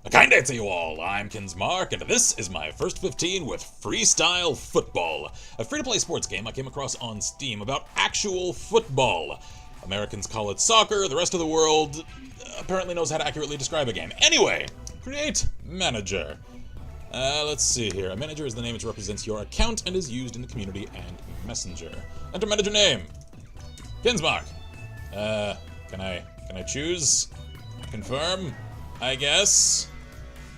A kind day to you all, I'm Kinsmark, and this is my first 15 with Freestyle Football, a free-to-play sports game I came across on Steam about actual football. Americans call it soccer, the rest of the world apparently knows how to accurately describe a game. Anyway, create manager. Let's see here. A manager is the name which represents your account and is used in the community and messenger. Enter manager name. Kinsmark. Can I choose? Confirm? I guess.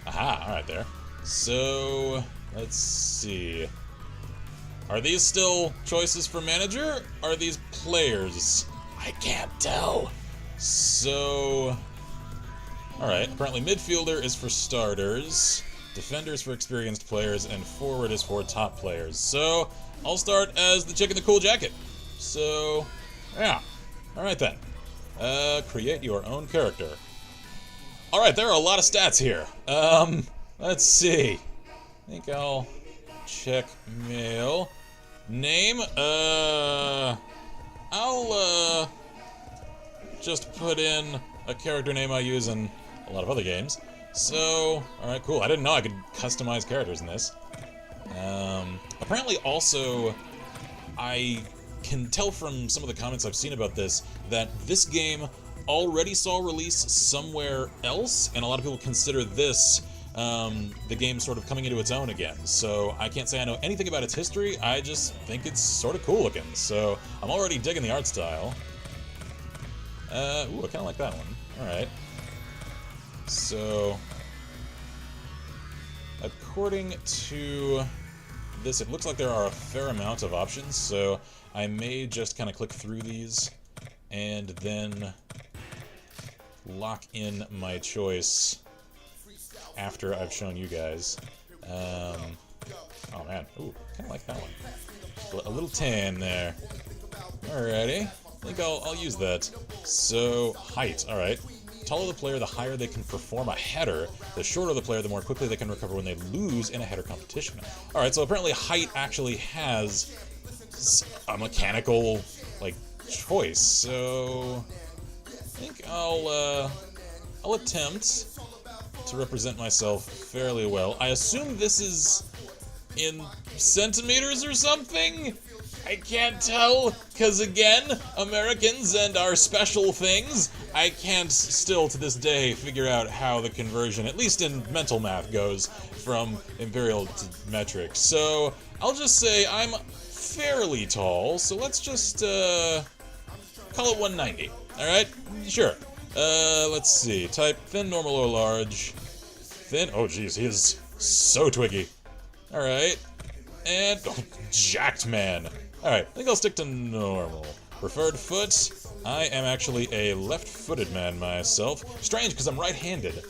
Aha, alright there. So, let's see. Are these still choices for manager? Are these players? I can't tell. So, alright, apparently midfielder is for starters, defender is for experienced players, and forward is for top players. So, I'll start as the chick in the cool jacket. So, yeah. Alright then. Create your own character. Alright, there are a lot of stats here. Let's see. I think I'll check mail. Name, I'll, just put in a character name I use in a lot of other games. So, alright, cool. I didn't know I could customize characters in this. Apparently also, I can tell from some of the comments I've seen about this that this game already saw release somewhere else, and a lot of people consider this the game sort of coming into its own again. So I can't say I know anything about its history, I just think it's sort of cool looking. So I'm already digging the art style. Ooh, I kind of like that one. Alright. So, according to this, it looks like there are a fair amount of options, so I may just kind of click through these and then lock in my choice after I've shown you guys. Oh man, ooh, kind of like that one. A little tan there. Alrighty, I think I'll use that. So, height, alright. Taller the player, the higher they can perform a header. The shorter the player, the more quickly they can recover when they lose in a header competition. Alright, so apparently height actually has a mechanical, like, choice. So I think I'll attempt to represent myself fairly well. I assume this is in centimeters or something? I can't tell, because again, Americans and our special things, I can't still to this day figure out how the conversion, at least in mental math, goes from imperial to metric. So I'll just say I'm fairly tall, so let's just call it 190. Alright? Sure. Let's see. Type thin, normal, or large. Thin. Oh, geez, he is so twiggy. Alright. And. Oh, jacked man. Alright, I think I'll stick to normal. Preferred foot. I am actually a left-footed man myself. Strange, because I'm right-handed.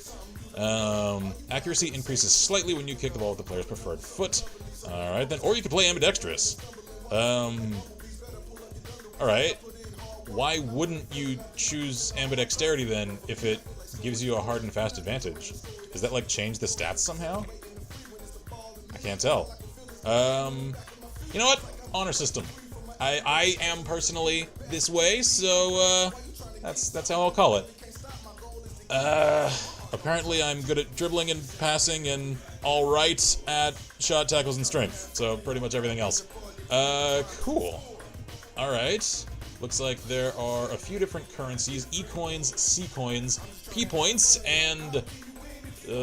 Accuracy increases slightly when you kick the ball with the player's preferred foot. Alright, then. Or you could play ambidextrous. Alright. Why wouldn't you choose ambidexterity then if it gives you a hard and fast advantage? Does that like change the stats somehow? I can't tell. You know what? Honor system. I am personally this way, so that's how I'll call it. Apparently I'm good at dribbling and passing and alright at shot, tackles, and strength. So pretty much everything else. Cool. Alright. Looks like there are a few different currencies: E-coins, C-coins, P-points, and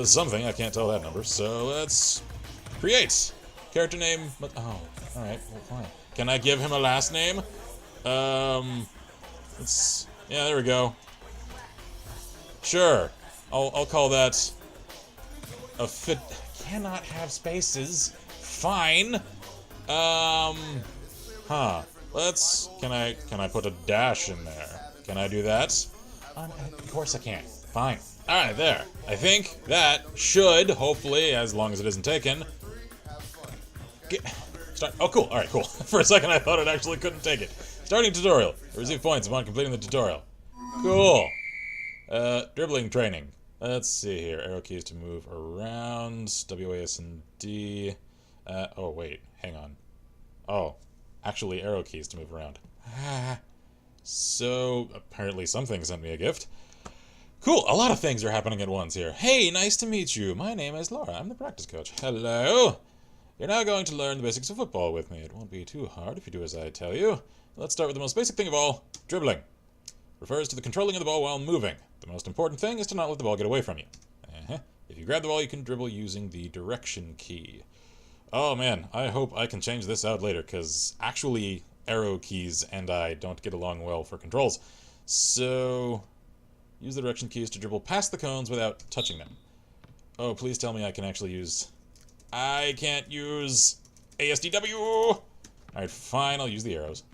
something. I can't tell that number. So let's create. Character name. Oh, alright. Well, fine. Can I give him a last name? Let's. Yeah, there we go. Sure. I'll call that a fit. Cannot have spaces. Fine. Huh. Let's. Can I put a dash in there? Can I do that? Of course I can. Fine. Alright, there. I think that should, hopefully, as long as it isn't taken. Start. Oh, cool. Alright, cool. For a second I thought it actually couldn't take it. Starting tutorial. Receive points upon completing the tutorial. Cool. Dribbling training. Let's see here. Arrow keys to move around. W, A, S, and D. Oh, wait. Hang on. Oh. Actually, arrow keys to move around. So, apparently something sent me a gift. Cool, a lot of things are happening at once here. Hey, nice to meet you. My name is Laura. I'm the practice coach. Hello. You're now going to learn the basics of football with me. It won't be too hard if you do as I tell you. Let's start with the most basic thing of all, dribbling. Refers to the controlling of the ball while moving. The most important thing is to not let the ball get away from you. If you grab the ball, you can dribble using the direction key. Oh man, I hope I can change this out later, because actually arrow keys and I don't get along well for controls. So, use the direction keys to dribble past the cones without touching them. Oh, please tell me I can actually use... I can't use ASDW! Alright, fine, I'll use the arrows.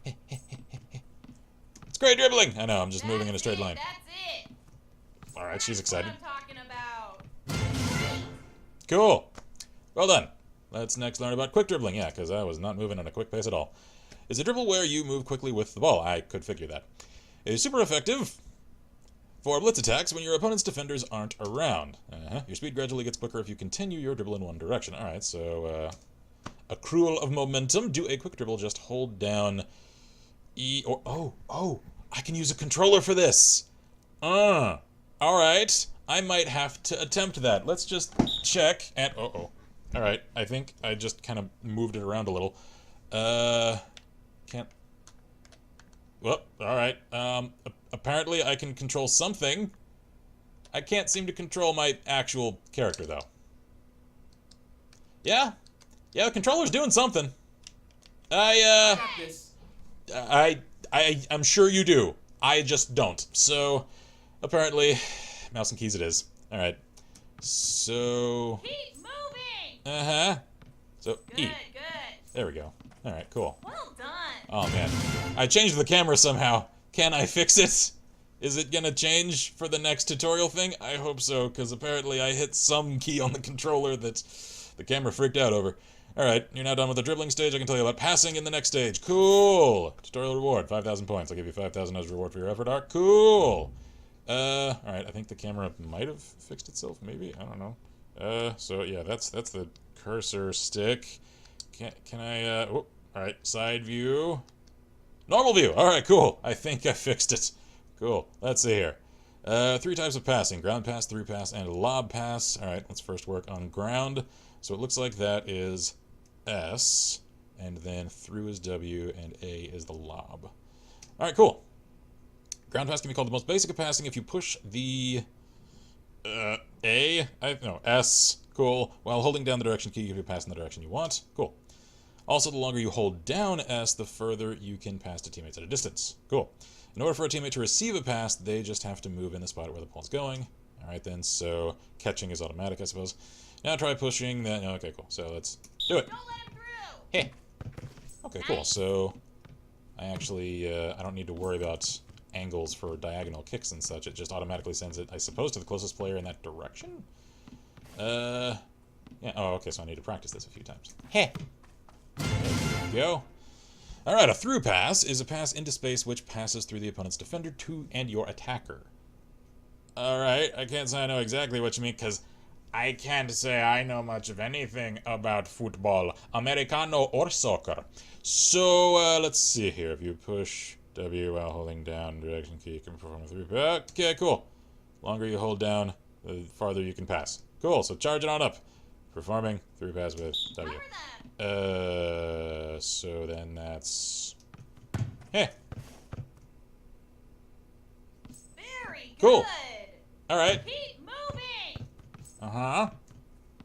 It's great dribbling! I know, I'm just moving in a straight line. That's it! Alright, she's excited. That's what I'm talking about. Cool! Well done. Let's next learn about quick dribbling. Yeah, because I was not moving at a quick pace at all. Is a dribble where you move quickly with the ball. I could figure that. It is super effective for blitz attacks when your opponent's defenders aren't around. Your speed gradually gets quicker if you continue your dribble in one direction. Alright, so accrual of momentum. Do a quick dribble, just hold down E or... Oh, I can use a controller for this. Alright, I might have to attempt that. Let's just check and... Alright, I think I just kind of moved it around a little. Can't... Well, alright. Apparently I can control something. I can't seem to control my actual character, though. Yeah, the controller's doing something. I'm sure you do. I just don't. So, apparently, mouse and keys it is. Alright. So... Keep moving! So, Good, E. good. There we go. Alright, cool. Well done. Oh, man. I changed the camera somehow. Can I fix it? Is it gonna change for the next tutorial thing? I hope so, because apparently I hit some key on the controller that the camera freaked out over. Alright, you're now done with the dribbling stage. I can tell you about passing in the next stage. Cool! Tutorial reward, 5,000 points. I'll give you 5,000 as reward for your effort, Art. Cool! Alright, I think the camera might have fixed itself, maybe? I don't know. So yeah, that's the cursor stick. Can I, alright, side view. Normal view! Alright, cool. I think I fixed it. Cool. Let's see here. 3 types of passing. Ground pass, through pass, and lob pass. Alright, let's first work on ground. So it looks like that is S, and then through is W, and A is the lob. Alright, cool. Ground pass can be called the most basic of passing if you push the S, cool, while holding down the direction key, you can pass in the direction you want. Cool. Also, the longer you hold down S, the further you can pass to teammates at a distance. Cool. In order for a teammate to receive a pass, they just have to move in the spot where the ball's going. Alright then, so catching is automatic, I suppose. Now try pushing that. Okay, cool. So let's do it. Don't let him through! Hey. Okay, cool. So I actually, I don't need to worry about angles for diagonal kicks and such. It just automatically sends it, I suppose, to the closest player in that direction? Yeah. Oh, okay, so I need to practice this a few times. Hey. There we go. Alright, a through pass is a pass into space which passes through the opponent's defender to and your attacker. Alright, I can't say I know exactly what you mean, because I can't say I know much of anything about football, Americano or soccer. So, let's see here. If you push W while holding down direction key, you can perform a through pass. Okay, cool. Longer you hold down, the farther you can pass. Cool, so charge it on up. Performing through pass with W. So then that's... Hey. Very good. Cool. Alright. Keep moving.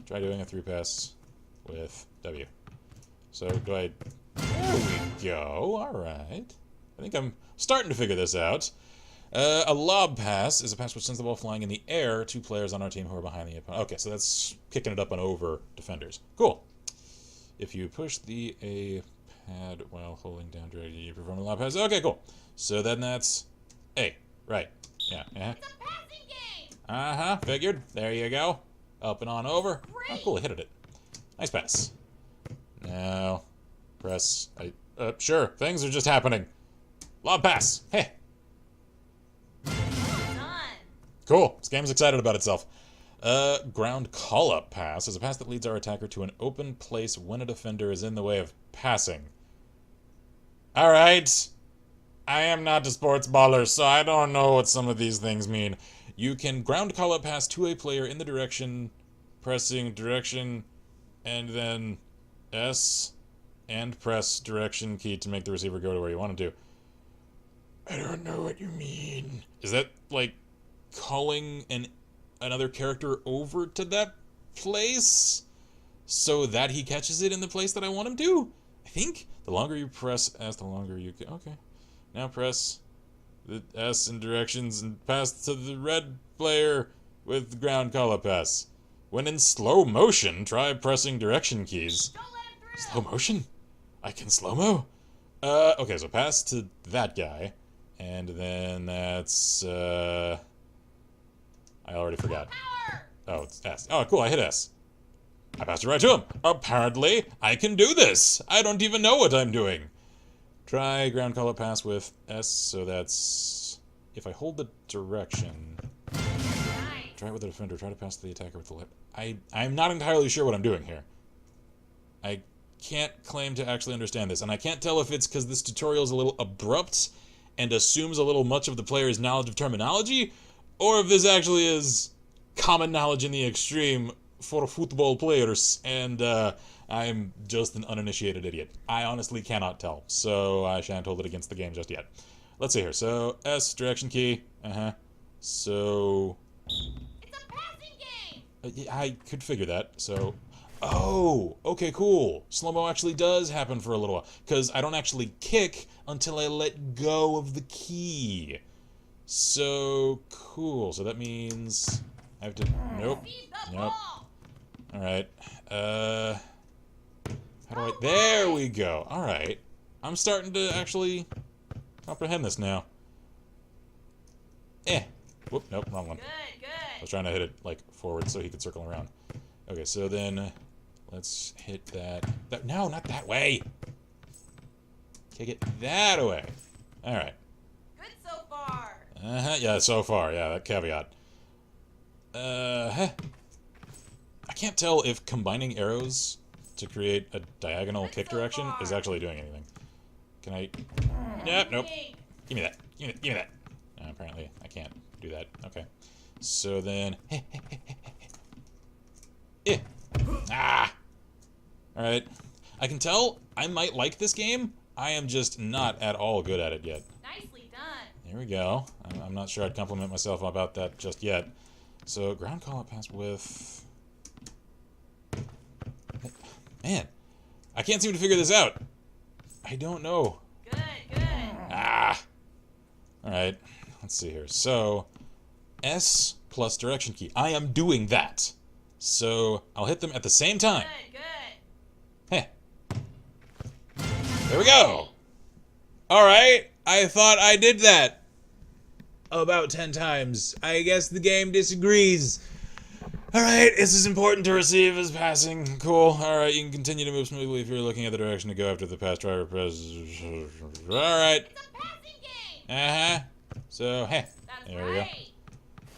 Try doing a through pass with W. So do I... There we go. Alright. I think I'm starting to figure this out. A lob pass is a pass which sends the ball flying in the air to players on our team who are behind the opponent. Okay, so that's kicking it up and over defenders. Cool. If you push the A pad while holding down directly, you perform a lob pass. Okay, cool. So then that's A. Right. Yeah. It's a passing game. Figured. There you go. Up and on over. Great. Oh, cool. I hit it. Nice pass. Now, press. Sure. Things are just happening. Lob pass. Hey. Well done. Cool. This game's excited about itself. Ground call-up pass is a pass that leads our attacker to an open place when a defender is in the way of passing. Alright. I am not a sports baller, so I don't know what some of these things mean. You can ground call up pass to a player in the direction, pressing direction, and then S and press direction key to make the receiver go to where you want him to. I don't know what you mean. Is that like calling another character over to that place so that he catches it in the place that I want him to? I think the longer you press S, the longer you can. Okay. Now press the S in directions and pass to the red player with the ground call-up pass. When in slow motion, try pressing direction keys. Don't let him through. Slow motion? I can slow-mo? Okay, so pass to that guy. And then that's, I already forgot. Power. Oh, it's S. Oh, cool, I hit S. I passed it right to him. Apparently, I can do this. I don't even know what I'm doing. Try ground call-up pass with S, so that's... If I hold the direction... Nice. Try it with the defender, try to pass the attacker with the left. I'm not entirely sure what I'm doing here. I can't claim to actually understand this, and I can't tell if it's because this tutorial is a little abrupt and assumes a little much of the player's knowledge of terminology, or if this actually is common knowledge in the extreme for football players, and I'm just an uninitiated idiot. I honestly cannot tell, so I shan't hold it against the game just yet. Let's see here. So, S, direction key. So... It's a passing game. I could figure that, so... Oh, okay, cool. Slow-mo actually does happen for a little while, because I don't actually kick until I let go of the key. So, cool. So that means I have to... Nope. Feed the Nope. ball. Alright. How do I... There we go. Alright. I'm starting to actually comprehend this now. Whoop, nope, wrong one. Good, I good. was trying to hit it, like, forward so he could circle around. Okay, so then let's hit that... No, not that way! Kick it that way. Alright. Good so far. Yeah, so far. Yeah, that caveat. I can't tell if combining arrows to create a diagonal kick direction is actually doing anything. Can I... Nope. Give me that. Give me that. Apparently, I can't do that. Okay. So then... Alright. I can tell I might like this game. I am just not at all good at it yet. Nicely done. Here we go. I'm not sure I'd compliment myself about that just yet. So, ground call-up pass with... Man, I can't seem to figure this out. I don't know. Good, good. Alright, let's see here. So, S plus direction key. I am doing that. So, I'll hit them at the same time. Good, good. There we go. Alright, I thought I did that about 10 times. I guess the game disagrees. Alright, this is important to receive as passing. Cool. Alright, you can continue to move smoothly if you're looking at the direction to go after the pass driver press. Alright. It's a passing game. So, That's there we go. right.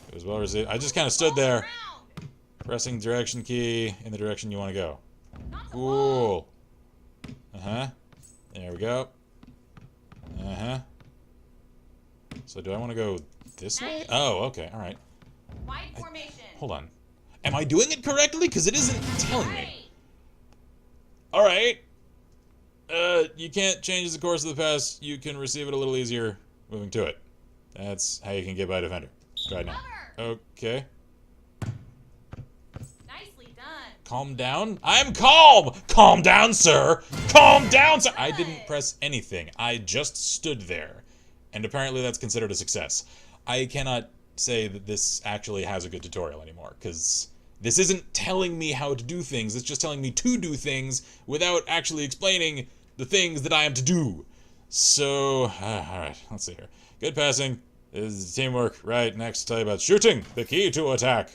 It was well received. I just kind of stood there, Around. pressing direction key in the direction you want to go. Not the ball. Cool. There we go. So do I want to go this way? Nice. Oh, okay. All right. Wide formation. Hold on. Am I doing it correctly? Because it isn't telling me. Right. All right. You can't change the course of the pass. You can receive it a little easier moving to it. That's how you can get by a defender. Try it now. Cover. Okay. Nicely done. Calm down. I'm calm! Calm down, sir! Calm down, sir! I didn't press anything. I just stood there. And apparently that's considered a success. I cannot say that this actually has a good tutorial anymore, because this isn't telling me how to do things. It's just telling me to do things without actually explaining the things that I am to do. So, alright, let's see here. Good passing is teamwork. Right, next, tell you about shooting, the key to attack.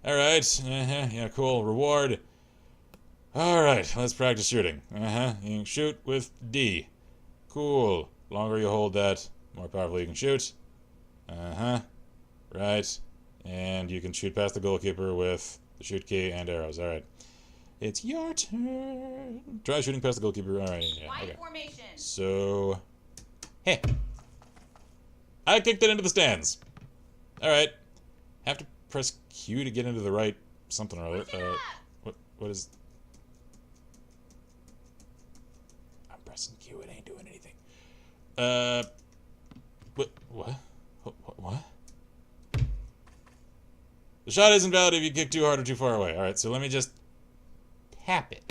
Alright, yeah, cool, reward. Alright, let's practice shooting. You can shoot with D. Cool. Longer you hold that, more powerfully you can shoot. Right. And you can shoot past the goalkeeper with the shoot key and arrows. Alright. It's your turn. Try shooting past the goalkeeper. Alright, yeah, Wide okay. formation. So... I kicked it into the stands. Alright. have to press Q to get into the right something or other. What is... I'm pressing Q, it ain't doing anything. What? The shot isn't valid if you kick too hard or too far away. Alright, so let me just tap it.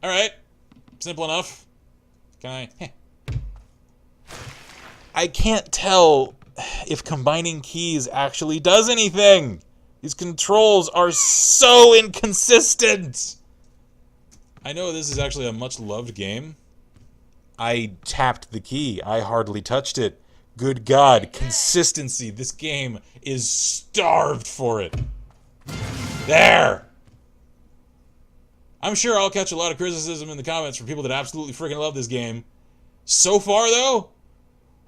Alright. Simple enough. Can I... I can't tell if combining keys actually does anything. These controls are so inconsistent. I know this is actually a much loved game. I tapped the key. I hardly touched it. Good God, consistency. This game is starved for it. There! I'm sure I'll catch a lot of criticism in the comments from people that absolutely freaking love this game. So far, though,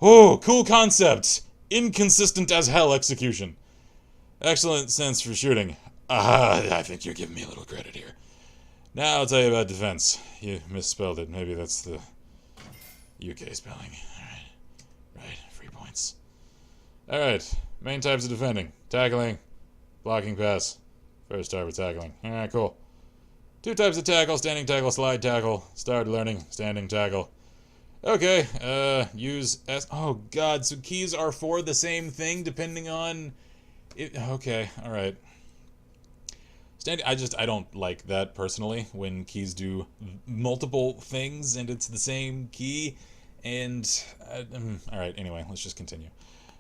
oh, cool concept. Inconsistent as hell execution. Excellent sense for shooting. I think you're giving me a little credit here. Now I'll tell you about defense. You misspelled it. Maybe that's the UK spelling. Alright. Right, 3 points. Alright, main types of defending. Tackling, blocking pass. First start with tackling. Alright, cool. 2 types of tackle, standing tackle, slide tackle. Started learning, standing tackle. Okay, use S. Oh God, so keys are for the same thing depending on it. Okay, alright. Standing, I don't like that personally when keys do multiple things and it's the same key. And, alright, anyway, let's just continue.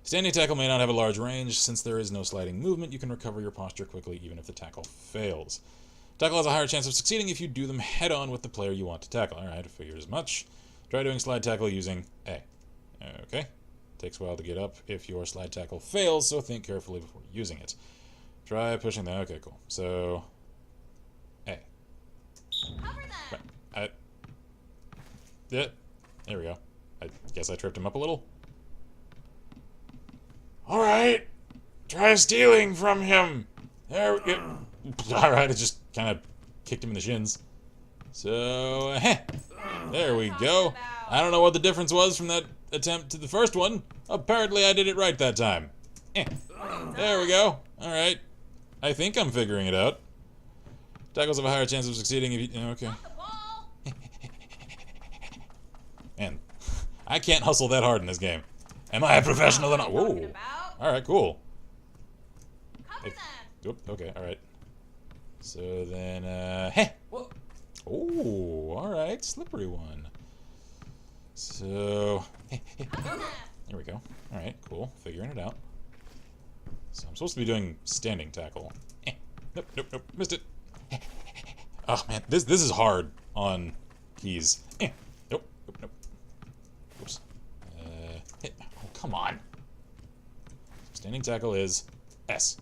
Standing tackle may not have a large range. Since there is no sliding movement, you can recover your posture quickly even if the tackle fails. Tackle has a higher chance of succeeding if you do them head-on with the player you want to tackle. Alright, I figured as much. Try doing slide tackle using A. Okay. Takes a while to get up if your slide tackle fails, so think carefully before using it. Try pushing that. Okay, cool. So, A. Cover them. Right. Yeah. There we go. I guess I tripped him up a little. Alright. Try stealing from him. There we go. Alright, I just kind of kicked him in the shins. So, there we go. I don't know what the difference was from that attempt to the first one. Apparently I did it right that time. There we go. Alright. I think I'm figuring it out. Tackles have a higher chance of succeeding if you... Okay. Man, I can't hustle that hard in this game. Am I a professional or not? Whoa. Alright, cool. Oop, okay, alright. So then, Oh, alright, slippery one. So, there we go. Alright, cool, figuring it out. So I'm supposed to be doing standing tackle. Nope, missed it. Oh man, this is hard on keys. Nope. Oops. Oh, come on. Standing tackle is S.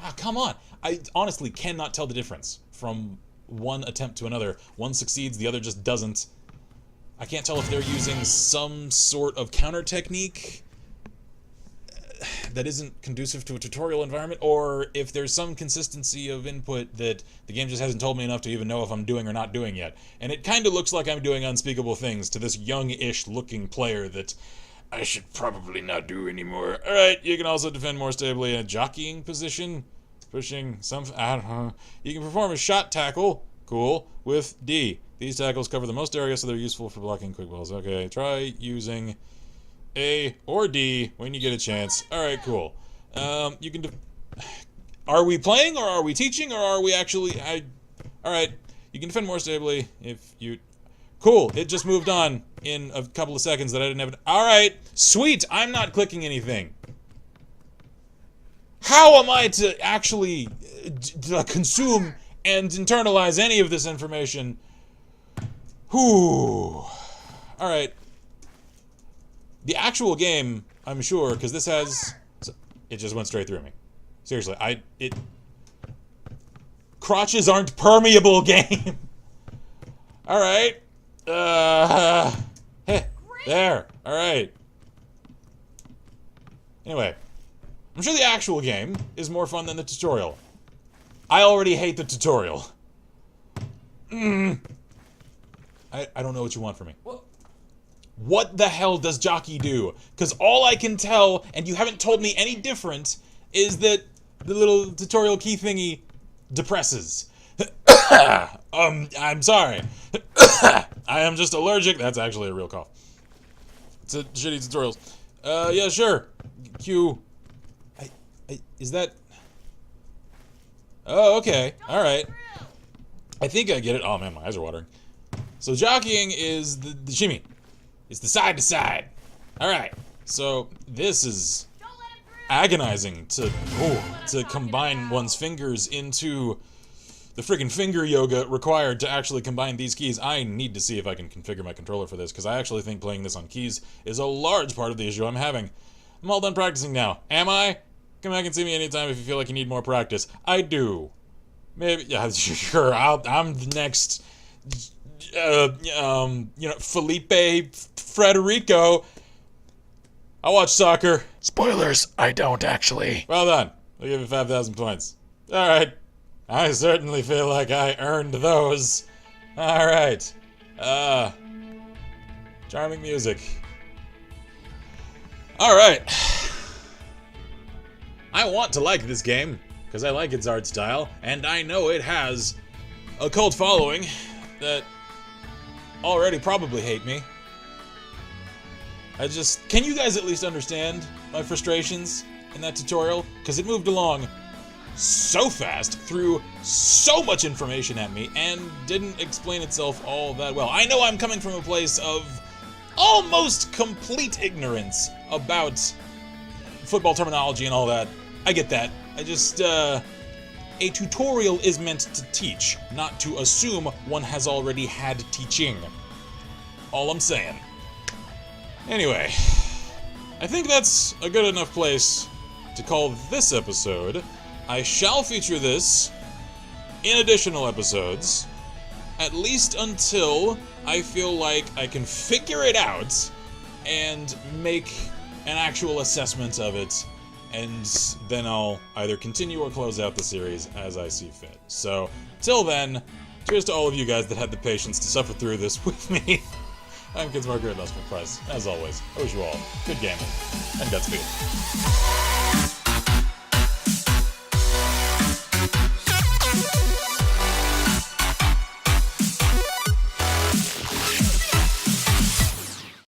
Ah, come on. I honestly cannot tell the difference from one attempt to another. One succeeds, the other just doesn't. I can't tell if they're using some sort of counter technique that isn't conducive to a tutorial environment, or if there's some consistency of input that the game just hasn't told me enough to even know if I'm doing or not doing yet. And it kind of looks like I'm doing unspeakable things to this young-ish looking player that I should probably not do anymore. Alright, you can also defend more stably in a jockeying position. Pushing some... I don't know. You can perform a shot tackle, cool, with D. These tackles cover the most area, so they're useful for blocking quick balls. Okay, try using A or D when you get a chance. Alright, cool. You can... Are we playing, or are we teaching, or are we actually... Alright, you can defend more stably if you... Cool, it just moved on in a couple of seconds that I didn't have... Alright, sweet, I'm not clicking anything. How am I to actually consume and internalize any of this information? Whew. Alright. The actual game, I'm sure, because this has... It just went straight through me. Seriously, crotches aren't permeable, game! Alright. There. Alright. Anyway. I'm sure the actual game is more fun than the tutorial. I already hate the tutorial. I don't know what you want from me. what the hell does jockey do? Because all I can tell, and you haven't told me any different, is that the little tutorial key thingy depresses. I'm sorry. I am just allergic. That's actually a real cough. It's a shitty tutorials. Yeah, sure. Q. Is that... Oh, okay. Alright. I think I get it. Oh man, my eyes are watering. So jockeying is the shimmy. It's the side to side. Alright. So this is agonizing to combine one's fingers into the friggin' finger yoga required to actually combine these keys. I need to see if I can configure my controller for this, because I actually think playing this on keys is a large part of the issue I'm having. I'm all done practicing now. Am I? Come back and see me anytime if you feel like you need more practice. I do. Maybe, yeah, sure, I'm the next, Felipe Frederico. I watch soccer. Spoilers, I don't actually. Well done. I'll give you 5,000 points. Alright. I certainly feel like I earned those. Alright. Charming music. Alright. I want to like this game, because I like its art style, and I know it has a cult following that already probably hate me. Can you guys at least understand my frustrations in that tutorial? Because it moved along so fast, threw so much information at me, and didn't explain itself all that well. I know I'm coming from a place of almost complete ignorance about football terminology and all that. I get that. I just, a tutorial is meant to teach, not to assume one has already had teaching. All I'm saying. Anyway, I think that's a good enough place to call this episode. I shall feature this in additional episodes, at least until I feel like I can figure it out and make an actual assessment of it, and then I'll either continue or close out the series as I see fit. So, till then, cheers to all of you guys that had the patience to suffer through this with me. I'm Kids Marker at Price. As always, I wish you all good gaming and Godspeed.